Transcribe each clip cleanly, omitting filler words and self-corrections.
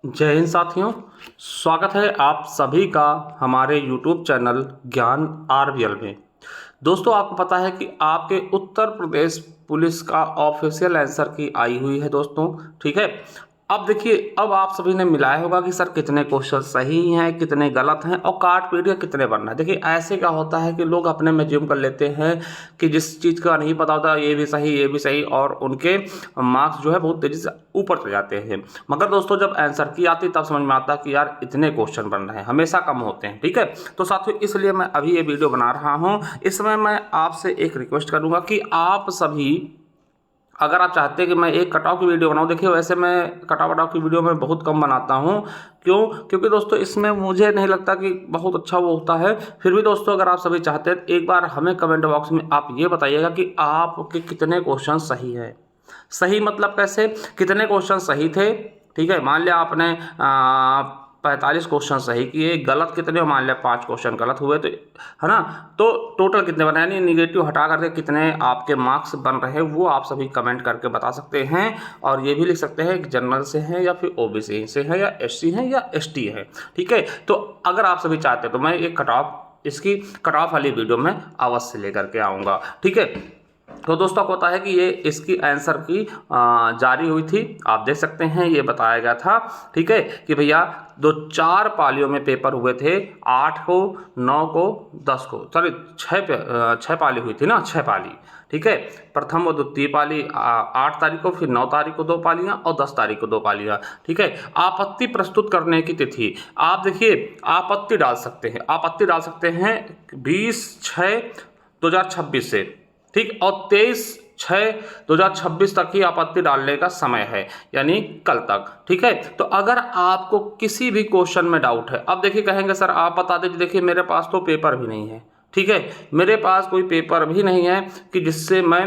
जय हिंद साथियों। स्वागत है आप सभी का हमारे YouTube चैनल ज्ञान आरबीएल में। दोस्तों, आपको पता है कि आपके उत्तर प्रदेश पुलिस का ऑफिशियल आंसर की आई हुई है दोस्तों। ठीक है, अब देखिए, अब आप सभी ने मिलाया होगा कि सर कितने क्वेश्चन सही हैं, कितने गलत हैं और काट पीट के कितने बनना है। देखिए, ऐसे क्या होता है कि लोग अपने में ज्यूम कर लेते हैं कि जिस चीज़ का नहीं पता होता ये भी सही ये भी सही, और उनके मार्क्स जो है बहुत तेज़ी से ऊपर चले जाते हैं। मगर दोस्तों, जब आंसर की आती तब समझ में आता कि यार इतने क्वेश्चन बन रहे हैं, हमेशा कम होते हैं। ठीक है, तो साथियों, इसलिए मैं अभी ये वीडियो बना रहा हूँ। इस समय मैं आपसे एक रिक्वेस्ट करूँगा कि आप सभी, अगर आप चाहते हैं कि मैं एक कटाव की वीडियो बनाऊं, देखिए वैसे मैं कटाव वटाव की वीडियो में बहुत कम बनाता हूं। क्यों? क्योंकि दोस्तों इसमें मुझे नहीं लगता कि बहुत अच्छा वो होता है। फिर भी दोस्तों, अगर आप सभी चाहते हैं एक बार हमें कमेंट बॉक्स में आप ये बताइएगा कि आपके कितने क्वेश्चन सही है। सही मतलब कैसे, कितने क्वेश्चन सही थे। ठीक है, मान लिया आपने 45 क्वेश्चन सही किए, गलत कितने हो, मान लिया 5 क्वेश्चन गलत हुए, तो है ना, तो टोटल कितने बने, यानी निगेटिव हटा करके कितने आपके मार्क्स बन रहे हैं वो आप सभी कमेंट करके बता सकते हैं। और ये भी लिख सकते हैं कि जनरल से हैं या फिर ओबीसी से हैं या एससी हैं या एसटी है। ठीक है, तो अगर आप सभी चाहते हैं तो मैं एक इसकी कट ऑफ वाली वीडियो में अवश्य लेकर के आऊँगा। ठीक है, तो दोस्तों आपको पता है कि ये इसकी आंसर की जारी हुई थी, आप देख सकते हैं, ये बताया गया था। ठीक है, कि भैया 4 पालियों में पेपर हुए थे, 8 को, 9 को, 10 को, सॉरी 6 पाली हुई थी ना, 6 पाली। ठीक है, प्रथम और द्वितीय पाली 8 तारीख को, फिर 9 तारीख को 2 पालियां और 10 तारीख को 2 पालियां। ठीक है, आपत्ति प्रस्तुत करने की तिथि, आप देखिए आपत्ति डाल सकते हैं, 20/6/2026 से। ठीक, और 23/6/2026 तक ही आपत्ति डालने का समय है, यानी कल तक। ठीक है, तो अगर आपको किसी भी क्वेश्चन में डाउट है, अब देखिए कहेंगे सर आप बता दीजिए, देखिए मेरे पास तो पेपर भी नहीं है। ठीक है, मेरे पास कोई पेपर भी नहीं है कि जिससे मैं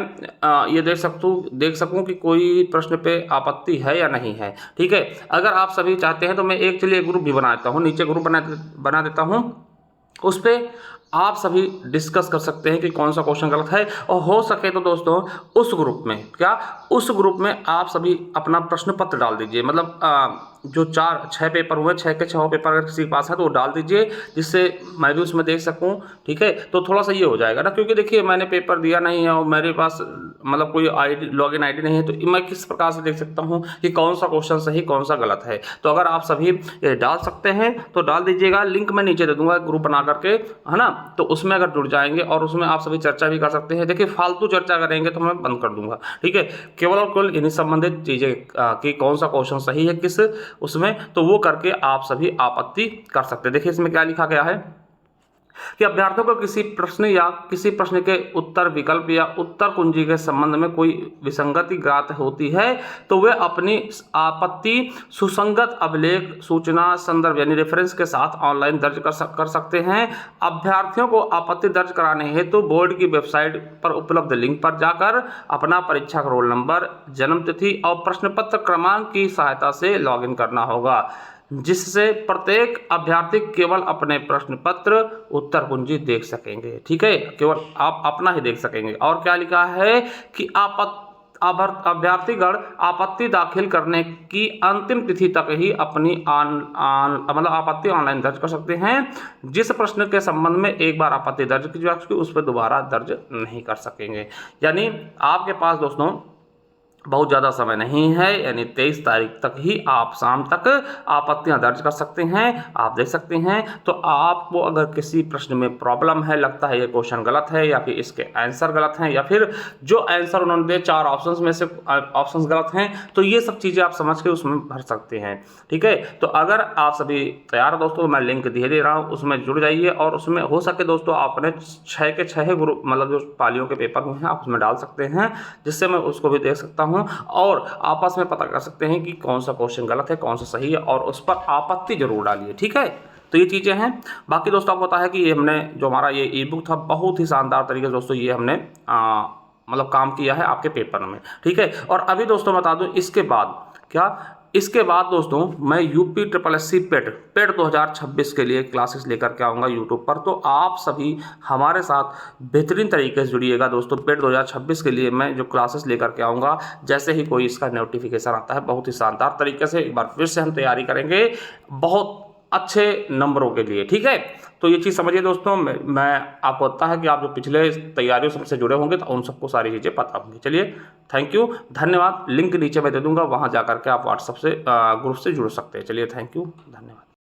ये देख सकूं कि कोई प्रश्न पे आपत्ति है या नहीं है। ठीक है, अगर आप सभी चाहते हैं तो मैं चलिए ग्रुप भी बना देता हूँ, नीचे ग्रुप बना देता हूँ, उस पर आप सभी डिस्कस कर सकते हैं कि कौन सा क्वेश्चन गलत है। और हो सके तो दोस्तों उस ग्रुप में आप सभी अपना प्रश्न पत्र डाल दीजिए, मतलब जो 6 पेपर हुए, 6 के 6 पेपर अगर किसी के पास है तो वो डाल दीजिए, जिससे मैं भी उसमें देख सकूं। ठीक है, तो थोड़ा सा ये हो जाएगा ना, क्योंकि देखिए मैंने पेपर दिया नहीं है और मेरे पास मतलब कोई लॉगिन आईडी नहीं है, तो मैं किस प्रकार से देख सकता हूं कि कौन सा क्वेश्चन सही कौन सा गलत है। तो अगर आप सभी डाल सकते हैं तो डाल दीजिएगा, लिंक मैं नीचे दे दूंगा ग्रुप बना करके, है ना, तो उसमें अगर जुड़ जाएंगे और उसमें आप सभी चर्चा भी कर सकते हैं। देखिए फालतू चर्चा करेंगे तो मैं बंद कर दूंगा। ठीक है, केवल और केवल इन्हीं संबंधित चीज़ें कि कौन सा क्वेश्चन सही है किस उसमें, तो वो करके आप सभी आपत्ति कर सकते हैं। देखिए इसमें क्या लिखा गया है कि अभ्यर्थियों को किसी प्रश्न या किसी प्रश्न के उत्तर विकल्प या उत्तर कुंजी के संबंध में कोई विसंगति ज्ञात होती है तो वे अपनी आपत्ति सुसंगत अभिलेख सूचना संदर्भ यानी रेफरेंस के साथ ऑनलाइन दर्ज कर सकते हैं। अभ्यर्थियों को आपत्ति दर्ज कराने हेतु बोर्ड की वेबसाइट पर उपलब्ध लिंक पर जाकर अपना परीक्षा का रोल नंबर, जन्म तिथि और प्रश्न पत्र क्रमांक की सहायता से लॉगिन करना होगा, जिससे प्रत्येक अभ्यर्थी केवल अपने प्रश्न पत्र उत्तर कुंजी देख सकेंगे। ठीक है, केवल आप अपना ही देख सकेंगे। और क्या लिखा है कि अभ्यर्थीगण आपत्ति दाखिल करने की अंतिम तिथि तक ही अपनी मतलब आपत्ति ऑनलाइन दर्ज कर सकते हैं। जिस प्रश्न के संबंध में एक बार आपत्ति दर्ज की जा चुकी उस पर दोबारा दर्ज नहीं कर सकेंगे। यानी आपके पास दोस्तों बहुत ज़्यादा समय नहीं है, यानी 23 तारीख तक ही आप शाम तक आपत्तियां दर्ज कर सकते हैं। आप देख सकते हैं, तो आपको अगर किसी प्रश्न में प्रॉब्लम है, लगता है ये क्वेश्चन गलत है या फिर इसके आंसर गलत हैं या फिर जो आंसर उन्होंने दिए 4 ऑप्शंस में से ऑप्शंस गलत हैं, तो ये सब चीज़ें आप समझ के उसमें भर सकते हैं। ठीक है, तो अगर आप सभी तैयार हो दोस्तों, मैं लिंक दे रहा हूँ, उसमें जुड़ जाइए और उसमें हो सके दोस्तों आप अपने 6 के 6 ग्रुप मतलब जो पालियों के पेपर हुए हैं आप उसमें डाल सकते हैं, जिससे मैं उसको भी देख सकता हूँ और आपस में पता कर सकते हैं कि कौन सा क्वेश्चन गलत है कौन सा सही है, और उस पर आपत्ति जरूर डालिए। ठीक है, तो ये चीज़ें हैं। बाकी दोस्तों आपको पता है कि ये हमने जो हमारा ये ई बुक था बहुत ही शानदार तरीके से दोस्तों ये हमने मतलब काम किया है आपके पेपर में। ठीक है, और अभी दोस्तों बता दूं इसके बाद क्या इसके बाद दोस्तों मैं UP triple S C PET 2026 के लिए क्लासेस लेकर के आऊँगा यूट्यूब पर। तो आप सभी हमारे साथ बेहतरीन तरीके से जुड़िएगा दोस्तों। पेड 2026 के लिए मैं जो क्लासेस लेकर के आऊँगा, जैसे ही कोई इसका नोटिफिकेशन आता है, बहुत ही शानदार तरीके से एक बार फिर से हम तैयारी करेंगे बहुत अच्छे नंबरों के लिए, ठीक है। तो ये चीज़ समझिए दोस्तों, मैं आपको पता है कि आप जो पिछले तैयारियों से जुड़े होंगे तो उन सबको सारी चीज़ें पता होंगी। चलिए, थैंक यू, धन्यवाद। लिंक नीचे मैं दे दूंगा, वहाँ जा करके आप व्हाट्सएप से ग्रुप से जुड़ सकते हैं। चलिए, थैंक यू, धन्यवाद।